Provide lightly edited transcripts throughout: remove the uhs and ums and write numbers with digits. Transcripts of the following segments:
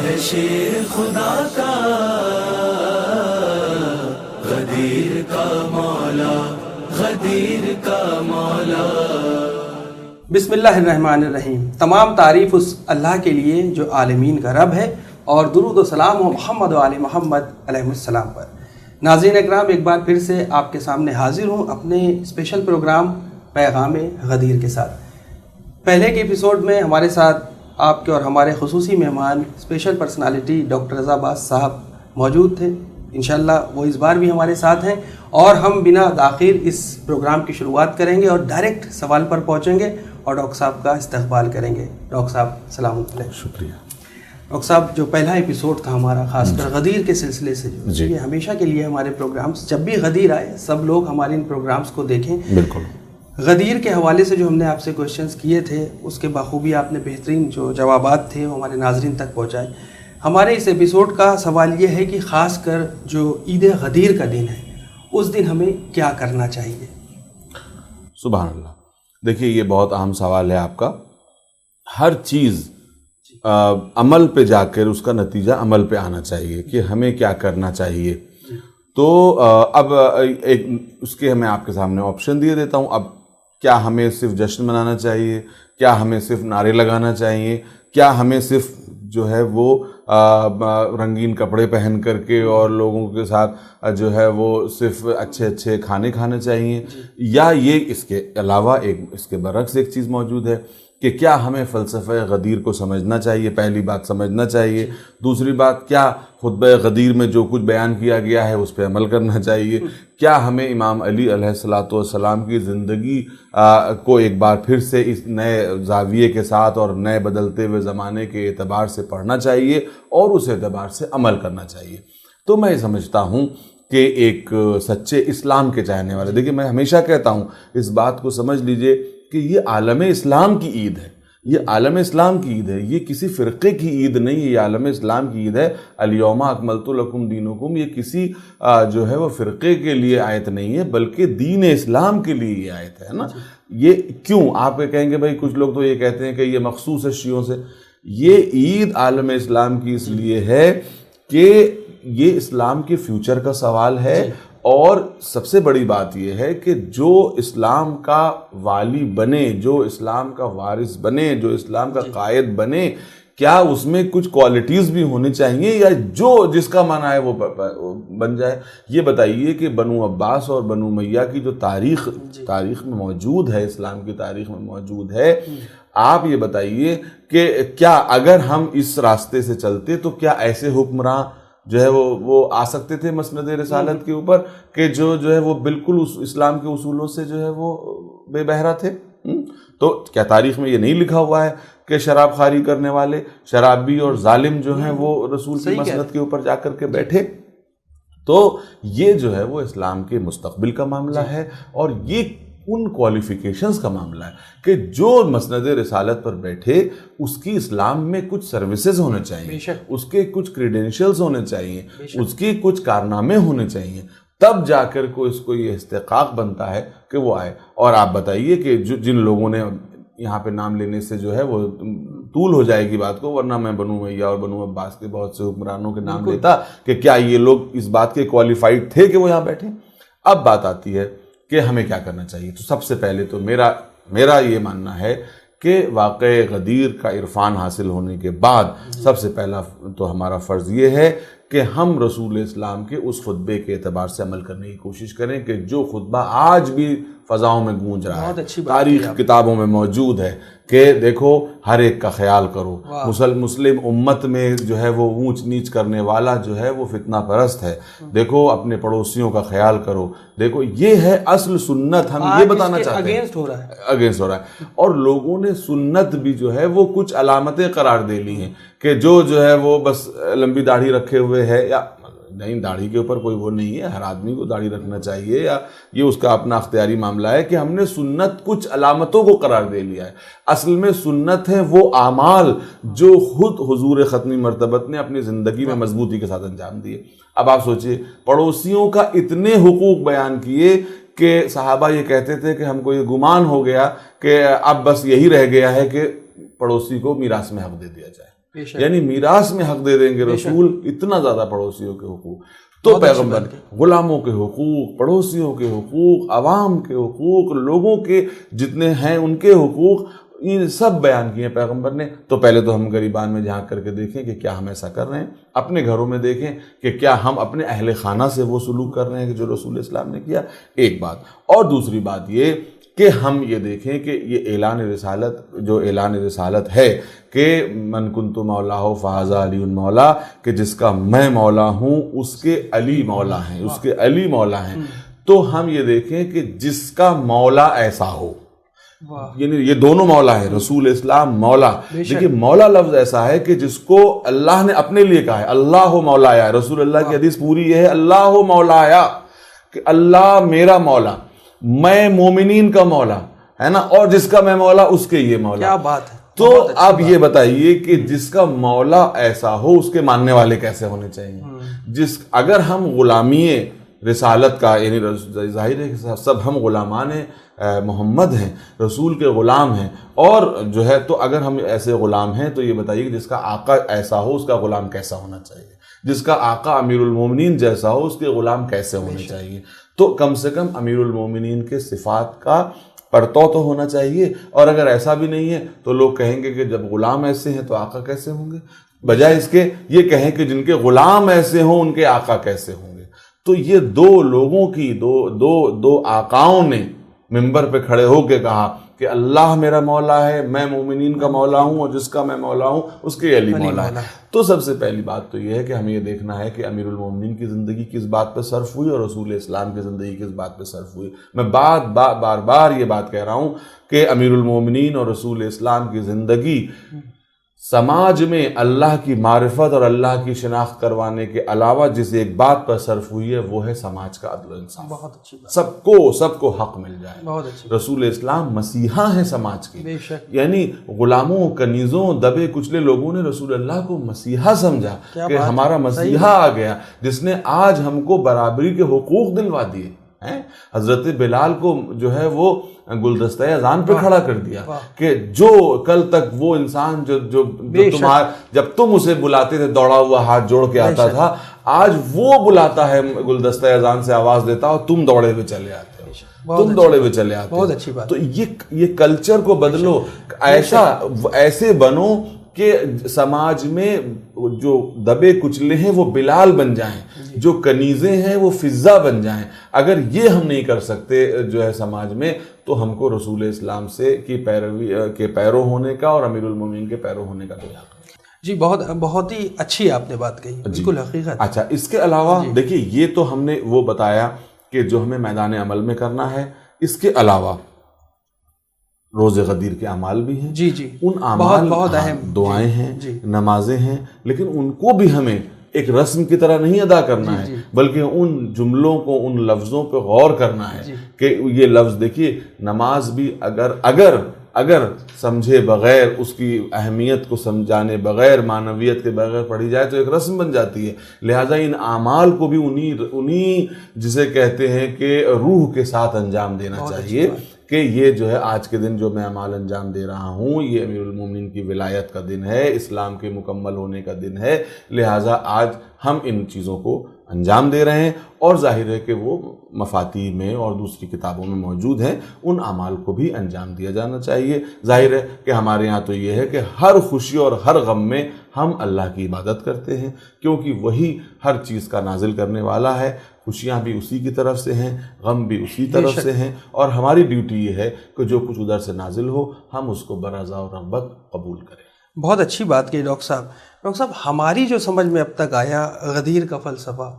ہے شیر خدا کا غدیر کا مولا، غدیر کا مولا۔ بسم اللہ الرحمن الرحیم۔ تمام تعریف اس اللہ کے لیے جو عالمین کا رب ہے، اور درود و سلام و محمد و آل محمد علیہ السلام پر۔ ناظرین اکرام، ایک بار پھر سے آپ کے سامنے حاضر ہوں اپنے اسپیشل پروگرام پیغام غدیر کے ساتھ۔ پہلے کے ایپیسوڈ میں ہمارے ساتھ آپ کے اور ہمارے خصوصی مہمان اسپیشل پرسنالٹی ڈاکٹر رضا باز صاحب موجود تھے۔ انشاءاللہ وہ اس بار بھی ہمارے ساتھ ہیں، اور ہم بنا تاخیر اس پروگرام کی شروعات کریں گے اور ڈائریکٹ سوال پر پہنچیں گے اور ڈاکٹر صاحب کا استقبال کریں گے۔ ڈاکٹر صاحب السلام علیکم۔ شکریہ ڈاکٹر صاحب، جو پہلا ایپیسوڈ تھا ہمارا خاص کر غدیر کے سلسلے سے، جی، یہ ہمیشہ کے لیے ہمارے پروگرامز جب بھی غدیر آئے سب لوگ ہمارے ان پروگرامز کو دیکھیں۔ بالکل۔ غدیر کے حوالے سے جو ہم نے آپ سے کوشچنز کیے تھے، اس کے بخوبی آپ نے بہترین جو جوابات تھے وہ ہمارے ناظرین تک پہنچائے۔ ہمارے اس ایپیسوڈ کا سوال یہ ہے کہ خاص کر جو عید غدیر کا دن ہے، اس دن ہمیں کیا کرنا چاہیے؟ سبحان اللہ۔ دیکھیے، یہ بہت اہم سوال ہے آپ کا۔ ہر چیز عمل پہ جا کر اس کا نتیجہ عمل پہ آنا چاہیے کہ ہمیں کیا کرنا چاہیے۔ تو اب ایک اس کے میں آپ کے سامنے آپشن دیے دیتا ہوں۔ اب کیا ہمیں صرف جشن منانا چاہیے؟ کیا ہمیں صرف نعرے لگانا چاہیے؟ کیا ہمیں صرف جو ہے وہ رنگین کپڑے پہن کر کے اور لوگوں کے ساتھ جو ہے وہ صرف اچھے اچھے کھانے کھانے چاہیے؟ یا یہ اس کے علاوہ اس کے برعکس ایک چیز موجود ہے کہ کیا ہمیں فلسفہ غدیر کو سمجھنا چاہیے؟ پہلی بات سمجھنا چاہیے۔ دوسری بات، کیا خطبہ غدیر میں جو کچھ بیان کیا گیا ہے اس پہ عمل کرنا چاہیے؟ کیا ہمیں امام علی علیہ السلام کی زندگی کو ایک بار پھر سے اس نئے زاویے کے ساتھ اور نئے بدلتے ہوئے زمانے کے اعتبار سے پڑھنا چاہیے اور اس اعتبار سے عمل کرنا چاہیے؟ تو میں سمجھتا ہوں کہ ایک سچے اسلام کے چاہنے والے، دیکھیے میں ہمیشہ کہتا ہوں اس بات کو سمجھ لیجئے کہ یہ عالم اسلام کی عید ہے، یہ عالم اسلام کی عید ہے، یہ کسی فرقے کی عید نہیں ہے، یہ عالم اسلام کی عید ہے۔ الیوم اکملت لکم دینکم، یہ کسی جو ہے وہ فرقے کے لیے آیت نہیں ہے بلکہ دین اسلام کے لیے یہ آیت ہے نا۔ یہ کیوں؟ آپ کہیں گے بھائی کچھ لوگ تو یہ کہتے ہیں کہ یہ مخصوص ہے شیعوں سے۔ یہ عید عالم اسلام کی اس لیے ہے کہ یہ اسلام کے فیوچر کا سوال ہے، اور سب سے بڑی بات یہ ہے کہ جو اسلام کا والی بنے، جو اسلام کا وارث بنے، جو اسلام کا قائد بنے، کیا اس میں کچھ کوالٹیز بھی ہونی چاہیے، یا جو جس کا معنی ہے وہ بن جائے؟ یہ بتائیے کہ بنو عباس اور بنو امیہ کی جو تاریخ میں موجود ہے، اسلام کی تاریخ میں موجود ہے، آپ یہ بتائیے کہ کیا اگر ہم اس راستے سے چلتے تو کیا ایسے حکمراں جو ہے وہ آ سکتے تھے مسند رسالت کے اوپر کہ جو ہے وہ بالکل اس اسلام کے اصولوں سے جو ہے وہ بے بہرہ تھے؟ تو کیا تاریخ میں یہ نہیں لکھا ہوا ہے کہ شراب خواری کرنے والے شرابی اور ظالم جو ہیں وہ رسول کی مسند کے اوپر جا کر کے بیٹھے؟ تو یہ جو ہے وہ اسلام کے مستقبل کا معاملہ ہے، اور یہ ان کوالیفیکیشنز کا معاملہ ہے کہ جو مسند رسالت پر بیٹھے اس کی اسلام میں کچھ سروسز ہونے چاہیے، اس کے کچھ کریڈینشلز ہونے چاہیے، اس کے کچھ کارنامے ہونے چاہیے، تب جا کر اس کو یہ استحقاق بنتا ہے کہ وہ آئے۔ اور آپ بتائیے کہ جن لوگوں نے یہاں پہ نام لینے سے جو ہے وہ طول ہو جائے گی بات کو، ورنہ میں بنو امیہ اور بنو عباس کے بہت سے حکمرانوں کے نام لیتا کہ کیا یہ لوگ اس بات کے کوالیفائڈ تھے کہ وہ یہاں بیٹھے؟ اب بات آتی ہے کہ ہمیں کیا کرنا چاہیے۔ تو سب سے پہلے تو میرا یہ ماننا ہے کہ واقع غدیر کا عرفان حاصل ہونے کے بعد سب سے پہلا تو ہمارا فرض یہ ہے کہ ہم رسول اسلام کے اس خطبے کے اعتبار سے عمل کرنے کی کوشش کریں کہ جو خطبہ آج بھی فضاؤں میں گونج رہا ہے، تاریخ کتابوں میں موجود ہے کہ دیکھو ہر ایک کا خیال کرو، مسلم امت میں جو ہے وہ اونچ نیچ کرنے والا جو ہے وہ فتنہ پرست ہے، دیکھو اپنے پڑوسیوں کا خیال کرو، دیکھو یہ ہے اصل سنت۔ ہم یہ بتانا چاہتے ہیں اگینسٹ ہو رہا ہے، اور لوگوں نے سنت بھی جو ہے وہ کچھ علامتیں قرار دے لی ہیں کہ جو ہے وہ بس لمبی داڑھی رکھے ہوئے ہے، یا نہیں، داڑھی کے اوپر کوئی وہ نہیں ہے، ہر آدمی کو داڑھی رکھنا چاہیے، یا یہ اس کا اپنا اختیاری معاملہ ہے کہ ہم نے سنت کچھ علامتوں کو قرار دے لیا ہے۔ اصل میں سنت ہے وہ اعمال جو خود حضور ختمی مرتبت نے اپنی زندگی میں مضبوطی کے ساتھ انجام دیے۔ اب آپ سوچئے، پڑوسیوں کا اتنے حقوق بیان کیے کہ صحابہ یہ کہتے تھے کہ ہم کو یہ گمان ہو گیا کہ اب بس یہی رہ گیا ہے کہ پڑوسی کو میراث میں حق دے دیا جائے۔ یعنی میراث میں حق دے دیں گے رسول، اتنا زیادہ پڑوسیوں کے حقوق. تو پیغمبر غلاموں کے حقوق، پڑوسیوں کے حقوق، عوام کے حقوق، لوگوں کے جتنے ہیں ان کے حقوق، یہ سب بیان کیے ہیں پیغمبر نے. تو پہلے تو ہم غریبان میں جھانک کر کے دیکھیں کہ کیا ہم ایسا کر رہے ہیں. اپنے گھروں میں دیکھیں کہ کیا ہم اپنے اہل خانہ سے وہ سلوک کر رہے ہیں کہ جو رسول اسلام نے کیا. ایک بات. اور دوسری بات یہ کہ ہم یہ دیکھیں کہ یہ اعلان رسالت، جو اعلان رسالت ہے کہ من کنت مولاہ فہذا علی مولا، کہ جس کا میں مولا ہوں اس کے علی مولا ہیں، اس کے علی مولا ہیں. تو ہم یہ دیکھیں کہ جس کا مولا ایسا ہو، یعنی یہ دونوں مولا ہے، رسول اسلام مولا. دیکھیے مولا لفظ ایسا ہے کہ جس کو اللہ نے اپنے لیے کہا ہے، اللہ مولایا. رسول اللہ کی حدیث پوری یہ ہے، اللہ مولایا، کہ اللہ میرا مولا، میں مومنین کا مولا ہے نا، اور جس کا میں مولا اس کے یہ مولا. کیا بات ہے. تو آپ یہ بتائیے کہ جس کا مولا ایسا ہو اس کے ماننے والے کیسے ہونے چاہیے. اگر ہم غلامی رسالت کا، یعنی ظاہر ہے کہ سب ہم غلامان محمد ہیں، رسول کے غلام ہیں، اور جو ہے تو اگر ہم ایسے غلام ہیں تو یہ بتائیے کہ جس کا آقا ایسا ہو اس کا غلام کیسا ہونا چاہیے، جس کا آقا امیر المومنین جیسا ہو اس کے غلام کیسے ہونے چاہیے. تو کم سے کم امیر المومنین کے صفات کا پرتو تو ہونا چاہیے. اور اگر ایسا بھی نہیں ہے تو لوگ کہیں گے کہ جب غلام ایسے ہیں تو آقا کیسے ہوں گے، بجائے اس کے یہ کہیں کہ جن کے غلام ایسے ہوں ان کے آقا کیسے ہوں گے. تو یہ دو لوگوں کی دو آقاؤں نے منبر پہ کھڑے ہو کے کہا کہ اللہ میرا مولا ہے، میں مومنین کا مولا ہوں، اور جس کا میں مولا ہوں اس کے علی مولا ہے. تو سب سے پہلی بات تو یہ ہے کہ ہمیں یہ دیکھنا ہے کہ امیر المومنین کی زندگی کس بات پہ صرف ہوئی اور رسول اسلام کی زندگی کس بات پہ صرف ہوئی. میں بار بار یہ بات کہہ رہا ہوں کہ امیر المومنین اور رسول اسلام کی زندگی سماج میں اللہ کی معرفت اور اللہ کی شناخت کروانے کے علاوہ جس ایک بات پر صرف ہوئی ہے وہ ہے سماج کا عدل و انصاف. بہت اچھی بات. سب کو حق مل جائے. بہت اچھی. رسول اسلام مسیحا ہیں سماج کے. بے شک. یعنی غلاموں، کنیزوں، دبے کچلے لوگوں نے رسول اللہ کو مسیحا سمجھا کہ ہمارا مسیحا آ گیا جس نے آج ہم کو برابری کے حقوق دلوا دیے. حضرت بلال کو جو ہے وہ گلدستہ اذان پہ کھڑا کر دیا کہ جو کل تک وہ انسان جو جب تم اسے بلاتے تھے دوڑا ہوا ہاتھ جوڑ کے آتا تھا، آج وہ بلاتا ہے گلدستہ اذان سے آواز دیتا اور تم دوڑے ہوئے چلے آتے ہو، تم دوڑے ہوئے چلے آتے ہو. تو یہ کلچر کو بدلو، ایسے بنو کہ سماج میں جو دبے کچلے ہیں وہ بلال بن جائیں، جو کنیزیں ہیں وہ فضہ بن جائیں. اگر یہ ہم نہیں کر سکتے جو ہے سماج میں، تو ہم کو رسول اسلام سے کی پیروی کے پیرو ہونے کا اور امیر المومنین کے پیرو ہونے کا کوئی حق نہیں. جی بہت ہی اچھی آپ نے بات کہی، بالکل حقیقت. اچھا، اس کے علاوہ دیکھیے یہ تو ہم نے وہ بتایا کہ جو ہمیں میدان عمل میں کرنا ہے. اس کے علاوہ روز غدیر کے اعمال بھی ہیں. جی ان اعمال بہت اہم دعائیں ہیں، نمازیں ہیں، لیکن ان کو بھی ہمیں ایک رسم کی طرح نہیں ادا کرنا ہے، بلکہ ان جملوں کو، ان لفظوں پہ غور کرنا ہے کہ یہ لفظ دیکھیے، نماز بھی اگر سمجھے بغیر، اس کی اہمیت کو سمجھانے بغیر، معنویت کے بغیر پڑھی جائے تو ایک رسم بن جاتی ہے. لہٰذا ان اعمال کو بھی انہی جسے کہتے ہیں کہ روح کے ساتھ انجام دینا چاہیے کہ یہ جو ہے آج کے دن جو میں اعمال انجام دے رہا ہوں یہ امیر المومنین کی ولایت کا دن ہے، اسلام کے مکمل ہونے کا دن ہے. لہٰذا آج ہم ان چیزوں کو انجام دے رہے ہیں، اور ظاہر ہے کہ وہ مفاتیح میں اور دوسری کتابوں میں موجود ہیں. ان اعمال کو بھی انجام دیا جانا چاہیے. ظاہر ہے کہ ہمارے ہاں تو یہ ہے کہ ہر خوشی اور ہر غم میں ہم اللہ کی عبادت کرتے ہیں، کیونکہ وہی ہر چیز کا نازل کرنے والا ہے. خوشیاں بھی اسی کی طرف سے ہیں، غم بھی اسی طرف سے ہیں، اور ہماری ڈیوٹی یہ ہے کہ جو کچھ ادھر سے نازل ہو ہم اس کو برضا و رغبت قبول کریں. بہت اچھی بات کی ڈاکٹر صاحب. ہماری جو سمجھ میں اب تک آیا غدیر کا فلسفہ،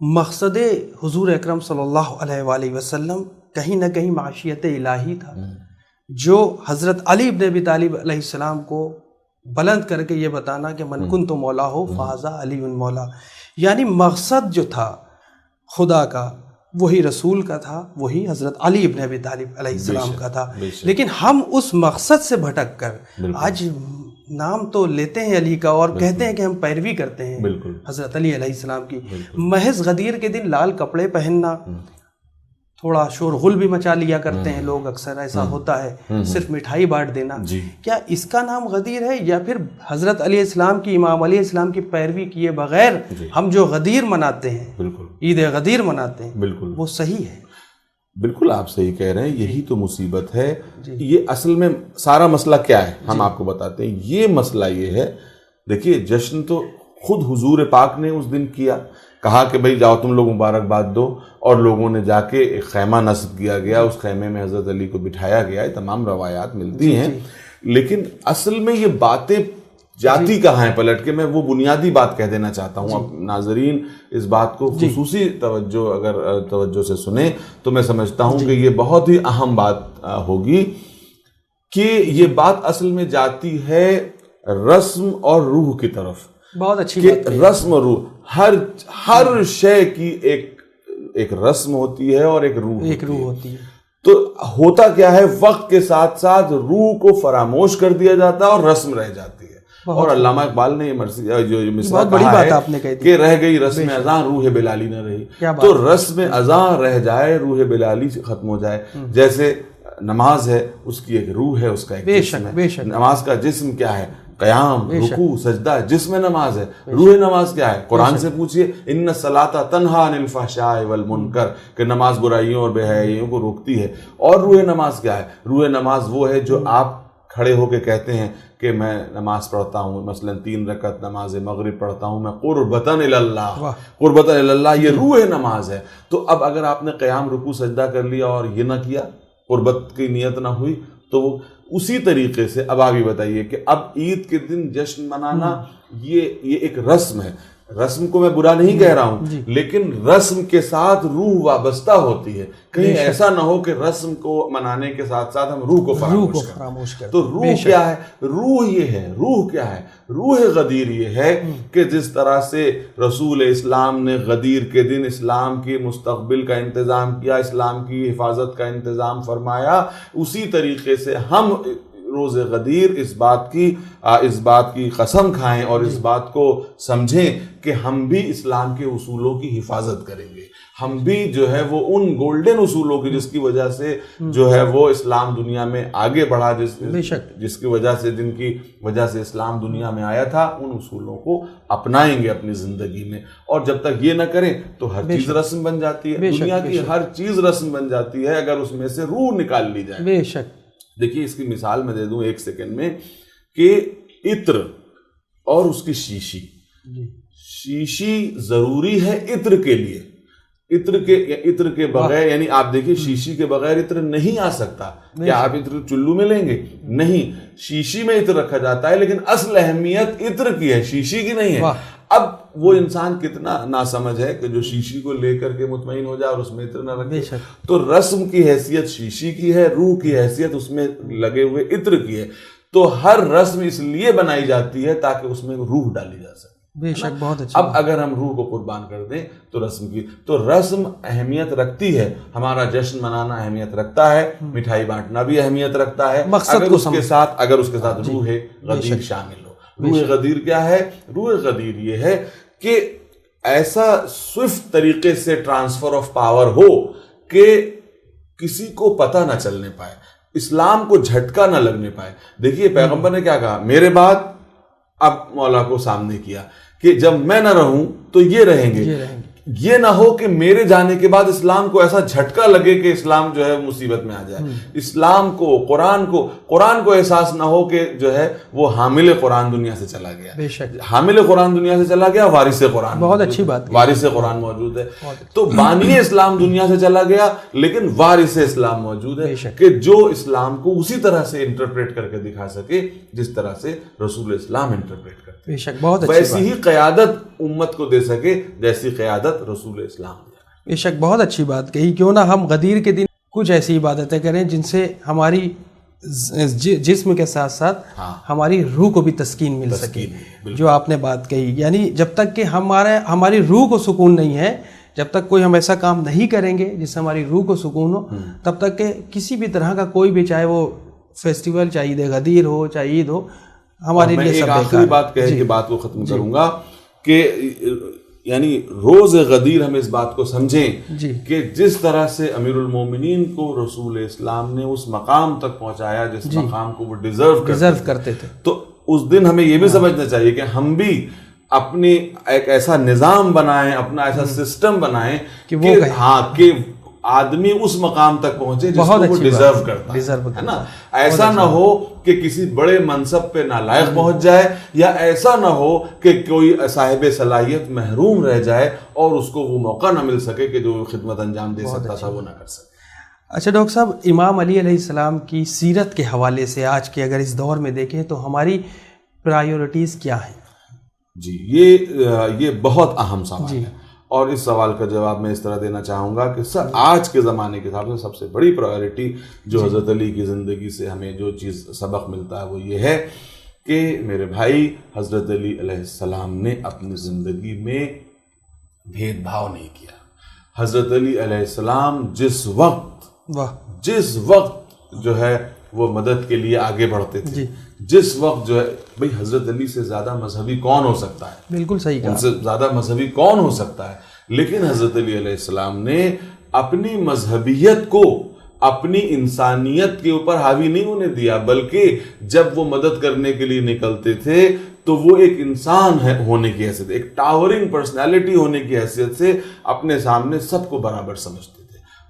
مقصد حضور اکرم صلی اللہ علیہ وآلہ وسلم کہیں نہ کہیں معاشیت الہی تھا، جو حضرت علی بن ابی طالب علیہ السلام کو بلند کر کے یہ بتانا کہ من کنت مولا ہو فہذا علی مولا. یعنی مقصد جو تھا خدا کا وہی رسول کا تھا، وہی حضرت علی ابن ابی طالب علیہ السلام کا تھا. لیکن ہم اس مقصد سے بھٹک کر آج نام تو لیتے ہیں علی کا اور کہتے ہیں کہ ہم پیروی کرتے ہیں حضرت علی علیہ السلام کی. محض غدیر کے دن لال کپڑے پہننا تھوڑا شور غل بھی مچا لیا کرتے ہیں لوگ، اکثر ایسا ہوتا ہے، صرف مٹھائی بانٹ دینا، کیا اس کا نام غدیر ہے؟ یا پھر حضرت علیہ السلام کی، امام علیہ السلام کی پیروی کیے بغیر ہم جو غدیر مناتے ہیں، بالکل عید غدیر مناتے ہیں، بالکل وہ صحیح ہے؟ بالکل آپ صحیح کہہ رہے ہیں، یہی تو مصیبت ہے۔ یہ اصل میں سارا مسئلہ کیا ہے ہم آپ کو بتاتے ہیں۔ یہ مسئلہ یہ ہے، دیکھیے جشن تو خود حضور پاک نے اس دن کیا، کہا کہ بھئی جاؤ تم لوگ مبارکباد دو، اور لوگوں نے جا کے ایک خیمہ نصب کیا گیا، اس خیمے میں حضرت علی کو بٹھایا گیا، یہ تمام روایات ملتی ہیں۔ لیکن اصل میں یہ باتیں جاتی کہاں ہیں پلٹ کے؟ میں وہ بنیادی بات کہہ دینا چاہتا ہوں۔ اب ناظرین اس بات کو خصوصی توجہ اگر توجہ سے سنیں تو میں سمجھتا ہوں کہ یہ بہت ہی اہم بات ہوگی، کہ یہ بات اصل میں جاتی ہے رسم اور روح کی طرف۔ بہت اچھی بات ہے، رسم اور روح، ہر شے کی ایک رسم ہوتی ہے اور ایک روح ہوتی ہے۔ تو ہوتا کیا ہے، وقت کے ساتھ ساتھ روح کو فراموش کر دیا جاتا ہے اور رسم رہ جاتی ہے۔ اور علامہ اقبال نے یہ جو مثال کہا ہے کہ رہ گئی رسم ازاں روح بلالی نہ رہی، تو رسم ازاں رہ جائے، روح بلالی ختم ہو جائے۔ جیسے نماز ہے، اس کی ایک روح ہے، اس کا ایک جسم ہے۔ نماز کا جسم کیا ہے؟ قیام، رکوع، سجدہ، جسم نماز ہے۔ روح نماز کیا ہے؟ قرآن سے پوچھئے ان الصلاۃ تنہی عن الفحشاء والمنکر، کہ نماز برائیوں اور بے حیائیوں کو روکتی ہے۔ اور روح نماز کیا ہے؟ روح نماز وہ ہے جو آپ کھڑے ہو کے کہتے ہیں کہ میں نماز پڑھتا ہوں، مثلا 3 رکعت نماز مغرب پڑھتا ہوں میں قربتاً اللہ، قربتاً اللہ، یہ روح نماز ہے۔ تو اب اگر آپ نے قیام، رکوع، سجدہ کر لیا اور یہ نہ کیا، قربت کی نیت نہ ہوئی، تو وہ اسی طریقے سے اب آپ یہ بتائیے کہ اب عید کے دن جشن منانا یہ ایک رسم ہے۔ رسم کو میں برا نہیں کہہ رہا ہوں، لیکن رسم کے ساتھ روح وابستہ ہوتی ہے۔ کہیں ایسا نہ ہو کہ رسم کو منانے کے ساتھ ساتھ ہم روح کو فراموش کریں۔ تو روح کیا ہے؟ روح یہ ہے، روح کیا ہے؟ روح غدیر یہ ہے کہ جس طرح سے رسول اسلام نے غدیر کے دن اسلام کے مستقبل کا انتظام کیا، اسلام کی حفاظت کا انتظام فرمایا، اسی طریقے سے ہم روز غدیر اس بات کی قسم کھائیں اور اس بات کو سمجھیں کہ ہم بھی اسلام کے اصولوں کی حفاظت کریں گے۔ ہم بھی جو ہے وہ ان گولڈن اصولوں کی جس کی وجہ سے جو ہے وہ اسلام دنیا میں آگے بڑھا، جس کی وجہ سے جن کی وجہ سے اسلام دنیا میں آیا تھا، ان اصولوں کو اپنائیں گے اپنی زندگی میں۔ اور جب تک یہ نہ کریں تو ہر چیز رسم بن جاتی ہے، دنیا کی ہر چیز رسم بن جاتی ہے اگر اس میں سے روح نکال لی جائے۔ بے شک۔ دیکھیے اس کی مثال میں دے دوں 1 سیکنڈ میں، کہ عطر اور اس کی شیشی ضروری ہے عطر کے لیے۔ عطر کے بغیر، یعنی آپ دیکھیے شیشی کے بغیر عطر نہیں آ سکتا۔ کیا آپ عطر چلو میں لیں گے؟ نہیں، شیشی میں عطر رکھا جاتا ہے، لیکن اصل اہمیت عطر کی ہے، شیشی کی نہیں ہے۔ اب وہ انسان کتنا ناسمجھ ہے کہ جو شیشی کو لے کر کے مطمئن ہو جائے اور اس میں عطر نہ رکھے۔ تو رسم کی حیثیت شیشی کی ہے، روح کی حیثیت اس میں لگے ہوئے عطر کی ہے۔ تو ہر رسم اس لیے بنائی جاتی ہے تاکہ اس میں روح ڈالی جا سکے۔ بے شک، بہت اچھا۔ اب اگر ہم روح کو قربان کر دیں تو رسم اہمیت رکھتی ہے، ہمارا جشن منانا اہمیت رکھتا ہے، مٹھائی بانٹنا بھی اہمیت رکھتا ہے، اگر اس کے ساتھ روح غدیر شامل ہو۔ روح غدیر کیا ہے؟ روح غدیر یہ ہے کہ ایسا سوئفٹ طریقے سے ٹرانسفر آف پاور ہو کہ کسی کو پتہ نہ چلنے پائے، اسلام کو جھٹکا نہ لگنے پائے۔ دیکھیے پیغمبر نے کیا کہا، میرے بعد اب مولا کو سامنے کیا کہ جب میں نہ رہوں تو یہ رہیں گے۔ یہ نہ ہو کہ میرے جانے کے بعد اسلام کو ایسا جھٹکا لگے کہ اسلام جو ہے مصیبت میں آ جائے۔ اسلام کو، قرآن کو احساس نہ ہو کہ جو ہے وہ حامل قرآن دنیا سے چلا گیا۔ بے شک، حامل قرآن دنیا سے چلا گیا، وارث قرآن، بہت اچھی بات، وارث قرآن موجود ہے۔ تو بانی اسلام دنیا سے چلا گیا لیکن وارث اسلام موجود ہے کہ جو اسلام کو اسی طرح سے انٹرپریٹ کر کے دکھا سکے جس طرح سے رسول اسلام انٹرپریٹ کرتے۔ بے شک، بہت اچھی، ویسی ہی قیادت امت کو دے سکے جیسی قیادت رسول اسلام دیا۔ بے شک، بہت اچھی بات کہی۔ کیوں نہ ہم غدیر کے دن کچھ ایسی عبادتیں کریں جن سے ہماری جسم کے ساتھ ساتھ ہماری روح کو بھی تسکین مل سکے، جو آپ نے بات کہی۔ یعنی جب تک کہ ہماری روح کو سکون نہیں ہے، جب تک کوئی ہم ایسا کام نہیں کریں گے جس سے ہماری روح کو سکون ہو، تب تک کہ کسی بھی طرح کا کوئی بھی، چاہے وہ فیسٹیول، چاہے عید غدیر ہو، چاہے عید ہو، ہمارے لیے سب بیکار ہے۔ آخری بات کہہ کے بات کو ختم کروں گا کہ یعنی روز غدیر ہم اس بات کو سمجھیں جی کہ جس طرح سے امیر المومنین کو رسول اسلام نے اس مقام تک پہنچایا جس مقام کو وہ ڈیزرو کرتے تھے، تو اس دن ہمیں یہ بھی سمجھنا چاہیے کہ ہم بھی اپنی ایک ایسا نظام بنائیں، اپنا ایسا سسٹم بنائیں کہ آدمی اس مقام تک پہنچے جس کو وہ ڈیزرو کرتا ہے نا. ایسا نہ ہو کہ کسی بڑے منصب پہ نالائق پہنچ جائے، یا ایسا نہ ہو کہ کوئی صاحب صلاحیت محروم رہ جائے اور اس کو وہ موقع نہ مل سکے کہ جو خدمت انجام دے سکتا تھا وہ نہ کر سکے. اچھا ڈاکٹر صاحب، امام علی علیہ السلام کی سیرت کے حوالے سے آج کے اگر اس دور میں دیکھیں تو ہماری پرائیورٹیز کیا ہیں؟ جی یہ بہت اہم سوال ہے، اور اس سوال کا جواب میں اس طرح دینا چاہوں گا کہ آج کے زمانے کے حساب سے سب سے بڑی پرائیورٹی جو حضرت علی کی زندگی سے ہمیں جو چیز سبق ملتا ہے وہ یہ ہے کہ میرے بھائی حضرت علی علیہ السلام نے اپنی زندگی میں بھید بھاؤ نہیں کیا. حضرت علی علیہ السلام جس وقت جو ہے وہ مدد کے لیے آگے بڑھتے تھے، جس وقت جو ہے بھئی حضرت علی سے زیادہ مذہبی کون ہو سکتا ہے؟ بالکل صحیح کہا. ان سے زیادہ مذہبی کون ہو سکتا ہے؟ لیکن حضرت علی علیہ السلام نے اپنی مذہبیت کو اپنی انسانیت کے اوپر حاوی نہیں ہونے دیا، بلکہ جب وہ مدد کرنے کے لیے نکلتے تھے تو وہ ایک انسان ہونے کی حیثیت، ایک ٹاورنگ پرسنالٹی ہونے کی حیثیت سے اپنے سامنے سب کو برابر سمجھتے تھے.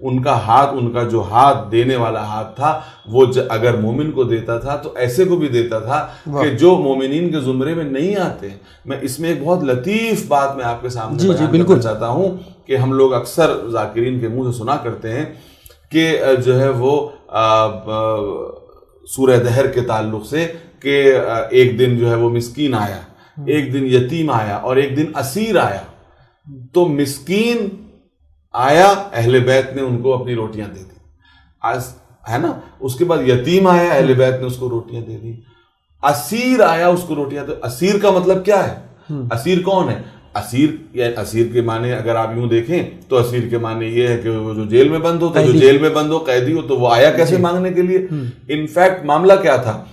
ان کا جو ہاتھ دینے والا ہاتھ تھا وہ اگر مومن کو دیتا تھا تو ایسے کو بھی دیتا تھا کہ جو مومنین کے زمرے میں نہیں آتے. میں اس میں ایک بہت لطیف بات میں آپ کے سامنے بیان کرنا چاہتا ہوں کہ ہم لوگ اکثر ذاکرین کے منہ سے سنا کرتے ہیں کہ جو ہے وہ سورہ دہر کے تعلق سے کہ ایک دن جو ہے وہ مسکین آیا، ایک دن یتیم آیا اور ایک دن اسیر آیا. تو مسکین آیا، اہل بیت نے ان کو اپنی روٹیاں دے دی، ہے نا. اس کے بعد یتیم آیا، اہل بیت نے اس کو روٹیاں دے دی. اسیر آیا، اس کو روٹیاں دے. اسیر کا مطلب کیا ہے؟ اسیر کون ہے؟ اسیر کے معنی اگر آپ یوں دیکھیں تو اسیر کے معنی یہ ہے کہ وہ جو جیل میں بند ہو، تو جو جیل میں بند ہو، قیدی ہو، تو وہ آیا کیسے مانگنے کے لیے؟ انفیکٹ معاملہ کیا تھا؟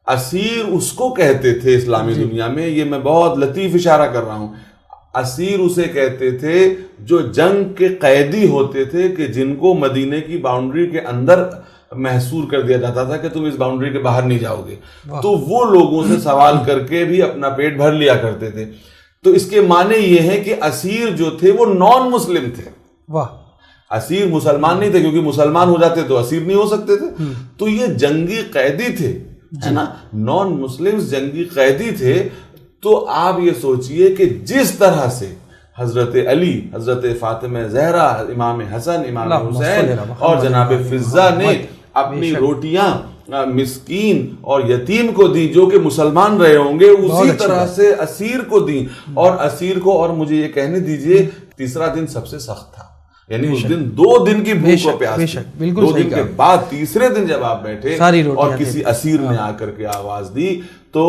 اسیر اس کو کہتے تھے اسلامی دنیا میں، یہ میں بہت لطیف اشارہ کر رہا ہوں، اسیر اسے کہتے تھے جو جنگ کے قیدی ہوتے تھے کہ جن کو مدینے کی باؤنڈری کے اندر محصور کر دیا جاتا تھا کہ تم اس باؤنڈری کے باہر نہیں جاؤ گے. تو وہ لوگوں سے سوال کر کے بھی اپنا پیٹ بھر لیا کرتے تھے. تو اس کے معنی یہ ہے کہ اسیر جو تھے وہ نان مسلم تھے. اسیر مسلمان نہیں تھے، کیونکہ مسلمان ہو جاتے تو اسیر نہیں ہو سکتے تھے. تو یہ جنگی قیدی تھے، ہے نا، نان مسلم جنگی قیدی تھے. تو آپ یہ سوچئے کہ جس طرح سے حضرت علی، حضرت فاطمہ زہرا، امام حسن، امام حسین اور جناب فضہ نے اپنی روٹیاں مسکین اور یتیم کو دی جو کہ مسلمان رہے ہوں گے، اسی طرح سے اسیر کو دی. اور اسیر کو، اور مجھے یہ کہنے دیجئے، تیسرا دن سب سے سخت تھا. یعنی اس دن 2 دن کی بھوک و پیاس تھی. 2 دن کے بعد تیسرے دن جب آپ بیٹھے اور کسی اسیر نے آ کر کے آواز دی تو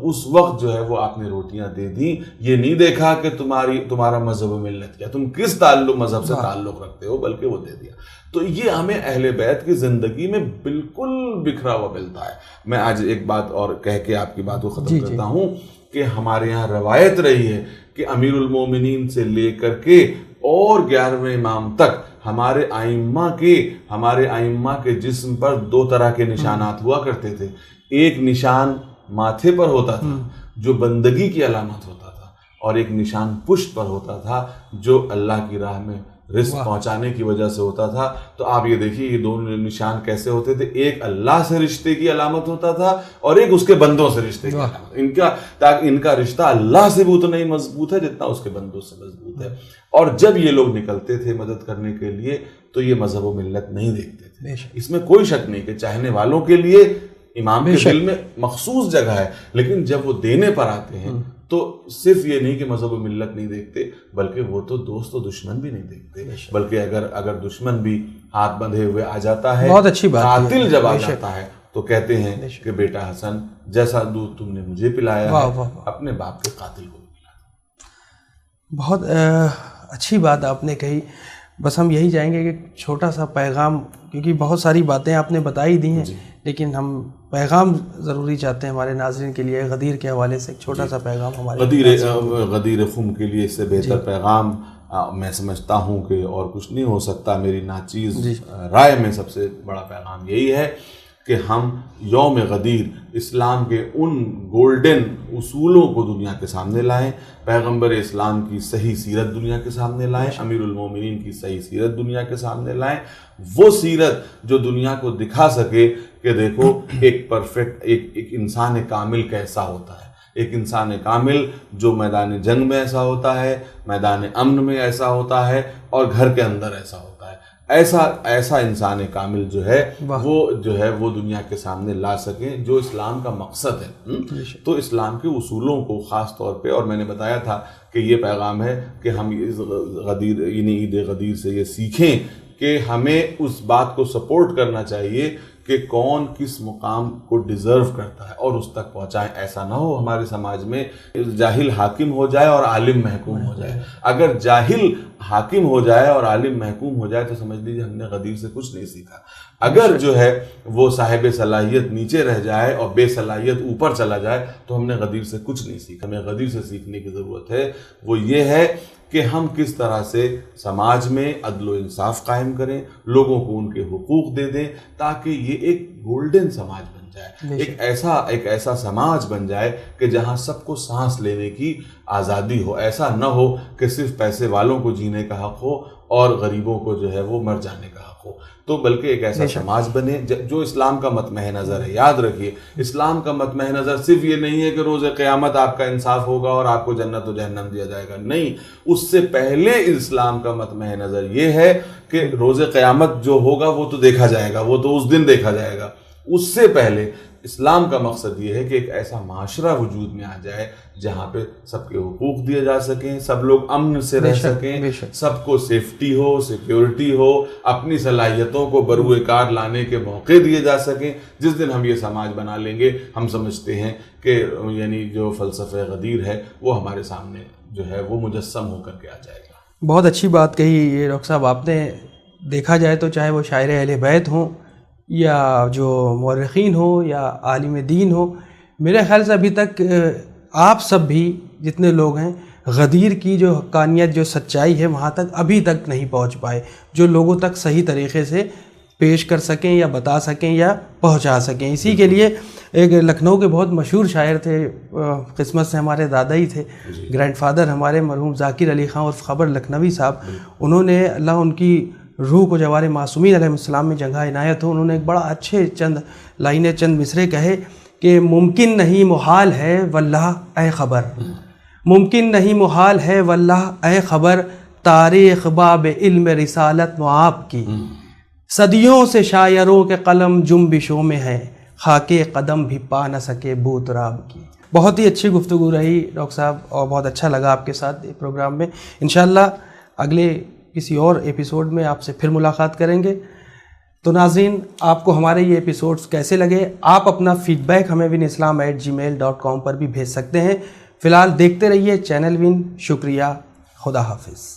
اس وقت جو ہے وہ آپ نے روٹیاں دے دی. یہ نہیں دیکھا کہ تمہارا مذہب و ملت کیا، تم کس مذہب سے تعلق رکھتے ہو، بلکہ وہ دے دیا. تو یہ ہمیں اہل بیت کی زندگی میں بالکل بکھرا ہوا ملتا ہے. میں آج ایک بات اور کہہ کے آپ کی بات کو ختم کرتا ہوں کہ ہمارے یہاں روایت رہی ہے کہ امیر المومنین سے لے کر کے اور 11ویں امام تک ہمارے ائمہ کے جسم پر 2 طرح کے نشانات ہوا کرتے تھے. ایک نشان ماتھے پر ہوتا تھا جو بندگی کی علامت ہوتا تھا، اور ایک نشان پشت پر ہوتا تھا جو اللہ کی راہ میں رزق پہنچانے کی وجہ سے ہوتا تھا. تو آپ یہ دیکھیے یہ 2 نشان کیسے ہوتے تھے. ایک اللہ سے رشتے کی علامت ہوتا تھا اور ایک اس کے بندوں سے رشتے کی علامت. ان کا رشتہ اللہ سے بھی اتنا ہی مضبوط ہے جتنا اس کے بندوں سے مضبوط ہے. اور جب یہ لوگ نکلتے تھے مدد کرنے کے لیے تو یہ مذہب و ملت نہیں دیکھتے تھے. اس میں کوئی شک نہیں کہ چاہنے والوں کے لیے امام کے دل میں مخصوص جگہ ہے، لیکن جب وہ دینے پر آتے ہیں تو صرف یہ نہیں کہ مذہب و ملت نہیں دیکھتے، بلکہ وہ تو دوست و دشمن بھی نہیں دیکھتے. بلکہ اگر دشمن بھی ہاتھ بندھے ہوئے آ جاتا ہے، بہت اچھی بات، قاتل جب آ جاتا ہے تو کہتے ہیں کہ بیٹا حسن جیسا دودھ تم نے مجھے پلایا ہے اپنے باپ کے قاتل کو پلایا. بہت اچھی بات آپ نے کہی. بس ہم یہی چاہیں گے کہ چھوٹا سا پیغام، کیونکہ بہت ساری باتیں آپ نے بتائی دی ہیں، لیکن ہم پیغام ضروری چاہتے ہیں ہمارے ناظرین کے لیے، غدیر کے حوالے سے ایک چھوٹا سا پیغام ہمارے غدیر خم کے لیے اس سے بہتر پیغام میں سمجھتا ہوں کہ اور کچھ نہیں ہو سکتا. میری ناچیز رائے میں سب سے بڑا پیغام یہی ہے کہ ہم یوم غدیر اسلام کے ان گولڈن اصولوں کو دنیا کے سامنے لائیں، پیغمبر اسلام کی صحیح سیرت دنیا کے سامنے لائیں، امیر المومنین کی صحیح سیرت دنیا کے سامنے لائیں، وہ سیرت جو دنیا کو دکھا سکے کہ دیکھو ایک پرفیکٹ ایک انسان کامل کیسا ہوتا ہے، ایک انسان کامل جو میدان جنگ میں ایسا ہوتا ہے، میدان امن میں ایسا ہوتا ہے، اور گھر کے اندر ایسا ہوتا ہے. ایسا انسان کامل جو ہے وہ دنیا کے سامنے لا سکیں، جو اسلام کا مقصد ہے. تو اسلام کے اصولوں کو خاص طور پہ، اور میں نے بتایا تھا کہ یہ پیغام ہے کہ ہم اس غدیر یعنی عید غدیر سے یہ سیکھیں کہ ہمیں اس بات کو سپورٹ کرنا چاہیے کہ کون کس مقام کو ڈیزرو کرتا ہے اور اس تک پہنچائیں. ایسا نہ ہو ہمارے سماج میں جاہل حاکم ہو جائے اور عالم محکوم ہو جائے. اگر جاہل حاکم ہو جائے اور عالم محکوم ہو جائے تو سمجھ لیجیے ہم نے غدیر سے کچھ نہیں سیکھا. اگر جو ہے وہ صاحب صلاحیت نیچے رہ جائے اور بے صلاحیت اوپر چلا جائے تو ہم نے غدیر سے کچھ نہیں سیکھا. ہمیں غدیر سے سیکھنے کی ضرورت ہے، وہ یہ ہے کہ ہم کس طرح سے سماج میں عدل و انصاف قائم کریں، لوگوں کو ان کے حقوق دے دیں، تاکہ یہ ایک گولڈن سماج بن جائے، ایک ایسا سماج بن جائے کہ جہاں سب کو سانس لینے کی آزادی ہو. ایسا نہ ہو کہ صرف پیسے والوں کو جینے کا حق ہو اور غریبوں کو جو ہے وہ مر جانے کا حق ہو. تو بلکہ ایک ایسا سماج بنے جو اسلام کا مطمع نظر ہے. یاد رکھیے اسلام کا مطمع نظر صرف یہ نہیں ہے کہ روز قیامت آپ کا انصاف ہوگا اور آپ کو جنت و جہنم دیا جائے گا. نہیں، اس سے پہلے اسلام کا مطمع نظر یہ ہے کہ روز قیامت جو ہوگا وہ تو دیکھا جائے گا، وہ تو اس دن دیکھا جائے گا. اس سے پہلے اسلام کا مقصد یہ ہے کہ ایک ایسا معاشرہ وجود میں آ جائے جہاں پہ سب کے حقوق دیے جا سکیں، سب لوگ امن سے رہ سکیں، سب کو سیفٹی ہو، سیکیورٹی ہو، اپنی صلاحیتوں کو بروئے کار لانے کے موقع دیے جا سکیں. جس دن ہم یہ سماج بنا لیں گے ہم سمجھتے ہیں کہ یعنی جو فلسفہ غدیر ہے وہ ہمارے سامنے جو ہے وہ مجسم ہو کر کے آ جائے گا. بہت اچھی بات کہی یہ ڈاکٹر صاحب آپ نے. دیکھا جائے تو چاہے وہ شاعر اہل بیت ہوں یا جو مورخین ہو یا عالم دین ہو، میرے خیال سے ابھی تک آپ سب بھی جتنے لوگ ہیں غدیر کی جو حقانیت، جو سچائی ہے وہاں تک ابھی تک نہیں پہنچ پائے، جو لوگوں تک صحیح طریقے سے پیش کر سکیں یا بتا سکیں یا پہنچا سکیں. اسی کے لیے ایک لکھنؤ کے بہت مشہور شاعر تھے، قسمت سے ہمارے دادا ہی تھے، گرینڈ فادر ہمارے مرحوم ذاکر علی خان عرف خبر لکھنوی صاحب. انہوں نے اللہ ان کی روح کو جوار معصومین علیہ السلام میں جگہ عنایت ہو، انہوں نے ایک بڑا اچھے چند لائنیں، چند مصرے کہے کہ ممکن نہیں محال ہے واللہ اے خبر، ممکن نہیں محال ہے واللہ اے خبر، تاریخ باب علم رسالت معاب کی، صدیوں سے شاعروں کے قلم جنبشوں میں ہے، خاکے قدم بھی پا نہ سکے بو تراب کی. بہت ہی اچھی گفتگو رہی ڈاکٹر صاحب، اور بہت اچھا لگا آپ کے ساتھ پروگرام میں. انشاءاللہ اگلے کسی اور ایپیسوڈ میں آپ سے پھر ملاقات کریں گے. تو ناظرین، آپ کو ہمارے یہ ایپیسوڈز کیسے لگے؟ آپ اپنا فیڈ بیک ہمیں winislam@gmail.com پر بھی بھیج سکتے ہیں. فی الحال دیکھتے رہیے چینل ون. شکریہ، خدا حافظ.